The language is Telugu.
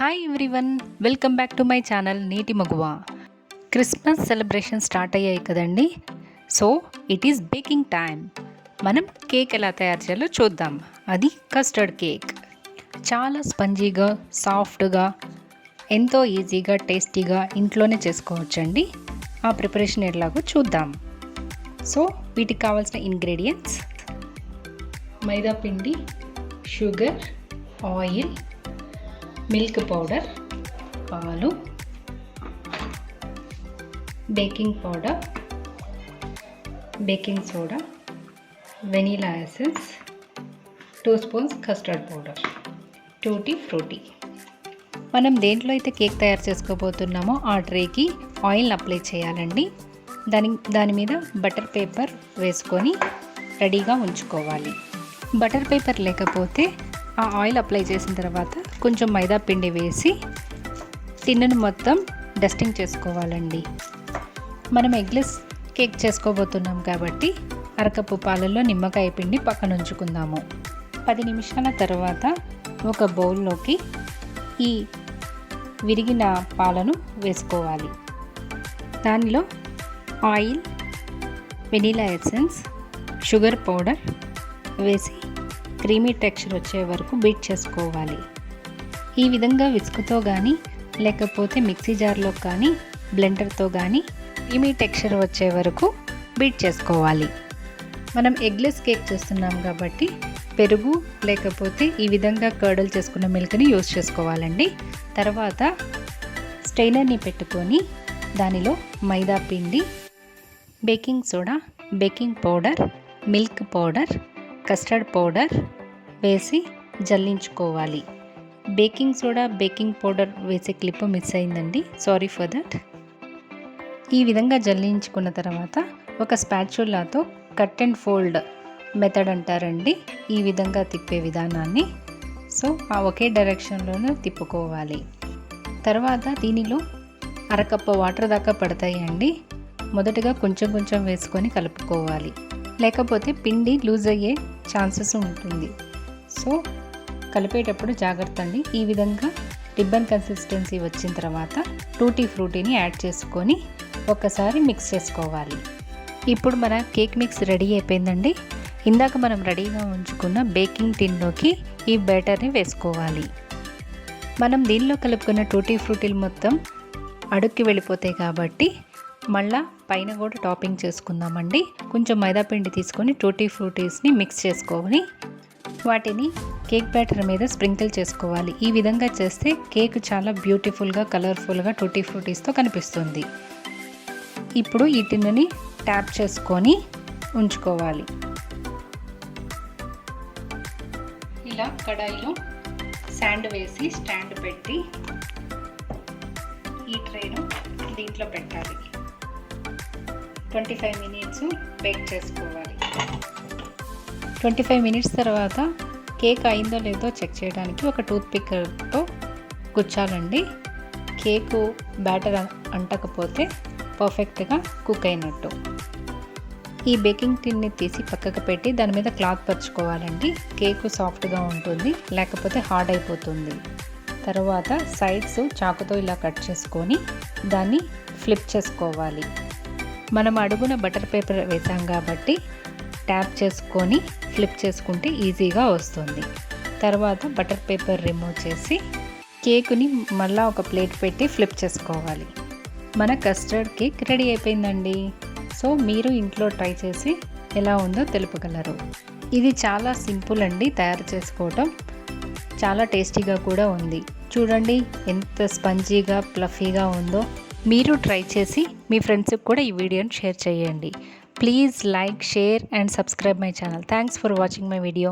Hi everyone, welcome back to my channel నేటి మగువ. క్రిస్మస్ సెలబ్రేషన్ స్టార్ట్ అయ్యాయి కదండి. So it is baking time. మనం కేక్ ఎలా తయారు చేయాలో చూద్దాం. అది కస్టర్డ్ కేక్. చాలా స్పంజీగా, సాఫ్ట్గా, ఎంతో ఈజీగా, టేస్టీగా ఇంట్లోనే చేసుకోవచ్చండి. ఆ ప్రిపరేషన్ ఎలాగో చూద్దాం. సో వీటికి కావాల్సిన ఇంగ్రీడియంట్స్: మైదా పిండి, షుగర్, ఆయిల్, మిల్క్ పౌడర్, పాలు, baking powder, baking soda, vanilla essence, 2 spoons custard powder, tutti frutti. మనం దేంట్లో అయితే కేక్ తయారు చేసుకోబోతున్నామో ఆ ట్రేకి ఆయిల్ అప్లై చేయాలండి. దాని మీద బటర్ పేపర్ వేసుకొని రెడీగా ఉంచుకోవాలి. బటర్ పేపర్ లేకపోతే ఆ ఆయిల్ అప్లై చేసిన తర్వాత కొంచెం మైదా పిండి వేసి టిన్నును మొత్తం డస్టింగ్ చేసుకోవాలండి. మనం ఎగ్లెస్ కేక్ చేసుకోబోతున్నాం కాబట్టి అరకప్పు పాలల్లో నిమ్మకాయ పిండి పక్కన ఉంచుకుందాము. 10 నిమిషాల తర్వాత ఒక బౌల్లోకి ఈ విరిగిన పాలను వేసుకోవాలి. దానిలో oil, vanilla essence, sugar powder వేసి క్రీమీ టెక్స్చర్ వచ్చే వరకు బీట్ చేసుకోవాలి. ఈ విధంగా విస్కుతో కానీ లేకపోతే మిక్సీ జార్లో కానీ బ్లెండర్తో కానీ క్రీమీ టెక్స్చర్ వచ్చే వరకు బీట్ చేసుకోవాలి. మనం ఎగ్లెస్ కేక్ చేస్తున్నాం కాబట్టి పెరుగు లేకపోతే ఈ విధంగా కర్డల్ చేసుకున్న మిల్క్ని యూస్ చేసుకోవాలండి. తర్వాత స్ట్రైనర్ని పెట్టుకొని దానిలో మైదా పిండి, baking soda, baking powder, milk powder, custard powder వేసి జల్లించుకోవాలి. బేకింగ్ సోడా, బేకింగ్ పౌడర్ వేసే క్లిప్ మిస్ అయిందండి, సారీ ఫర్ దట్. ఈ విధంగా జల్లించుకున్న తర్వాత ఒక స్పాచులాతో కట్ అండ్ ఫోల్డ్ మెథడ్ అంటారండి, ఈ విధంగా తిప్పే విధానాన్ని. సో ఆ ఒకే డైరెక్షన్లోనే తిప్పుకోవాలి. తర్వాత దీనిలో అరకప్పు వాటర్ దాకా పడతాయండి. మొదటగా కొంచెం కొంచెం వేసుకొని కలుపుకోవాలి, లేకపోతే పిండి లూజ్ అయ్యే ఛాన్సెస్ ఉంటుంది. సో కలిపేటప్పుడు జాగ్రత్త అండి. ఈ విధంగా రిబ్బన్ కన్సిస్టెన్సీ వచ్చిన తర్వాత టూటీ ఫ్రూటీని యాడ్ చేసుకొని ఒకసారి మిక్స్ చేసుకోవాలి. ఇప్పుడు మన కేక్ మిక్స్ రెడీ అయిపోయిందండి. ఇందాక మనం రెడీగా ఉంచుకున్న బేకింగ్ టిన్లోకి ఈ బ్యాటర్ని వేసుకోవాలి. మనం దీనిలో కలుపుకున్న టూటీ ఫ్రూటీలు మొత్తం అడుక్కి వెళ్ళిపోతాయి కాబట్టి మళ్ళా పైన కూడా టాపింగ్ చేసుకుందామండి. కొంచెం మైదాపిండి తీసుకొని టూటీ ఫ్రూటీస్ని మిక్స్ చేసుకొని వాటిని కేక్ బ్యాటర్ మీద స్ప్రింకిల్ చేసుకోవాలి. ఈ విధంగా చేస్తే కేక్ చాలా బ్యూటిఫుల్గా, కలర్ఫుల్గా టూటీ ఫ్రూటీస్తో కనిపిస్తుంది. ఇప్పుడు ఈ టిన్నుని ట్యాప్ చేసుకొని ఉంచుకోవాలి. ఇలా కడాయిలో శాండ్ వేసి స్టాండ్ పెట్టి ఈ ట్రేను దీంట్లో పెట్టాలి. 25 మినిట్స్ బేక్ చేసుకోవాలి. 25 మినిట్స్ తర్వాత కేక్ అయిందో లేదో చెక్ చేయడానికి ఒక టూత్ పిక్కర్తో గుచ్చాలండి. కేకు బ్యాటర్ అంటకపోతే పర్ఫెక్ట్గా కుక్ అయినట్టు. ఈ బేకింగ్ టిన్ని తీసి పక్కకు పెట్టి దాని మీద క్లాత్ పరుచుకోవాలండి. కేకు సాఫ్ట్గా ఉంటుంది, లేకపోతే హార్డ్ అయిపోతుంది. తర్వాత సైడ్స్ చాకుతో ఇలా కట్ చేసుకొని దాన్ని ఫ్లిప్ చేసుకోవాలి. మనం అడుగున బటర్ పేపర్ వేసాం కాబట్టి ట్యాప్ చేసుకొని ఫ్లిప్ చేసుకుంటే ఈజీగా వస్తుంది. తర్వాత బటర్ పేపర్ రిమూవ్ చేసి కేకుని మళ్ళీ ఒక ప్లేట్ పెట్టి ఫ్లిప్ చేసుకోవాలి. మన కస్టర్డ్ కేక్ రెడీ అయిపోయిందండి. సో మీరు ఇంట్లో ట్రై చేసి ఎలా ఉందో తెలుపగలరు. ఇది చాలా సింపుల్ అండి తయారు చేసుకోవటం. చాలా టేస్టీగా కూడా ఉంది. చూడండి ఎంత స్పంజీగా, ఫ్లఫీగా ఉందో. మీరు ట్రై చేసి మీ ఫ్రెండ్స్కి కూడా ఈ వీడియోని షేర్ చేయండి. Please like, share and subscribe my channel. Thanks for watching my video.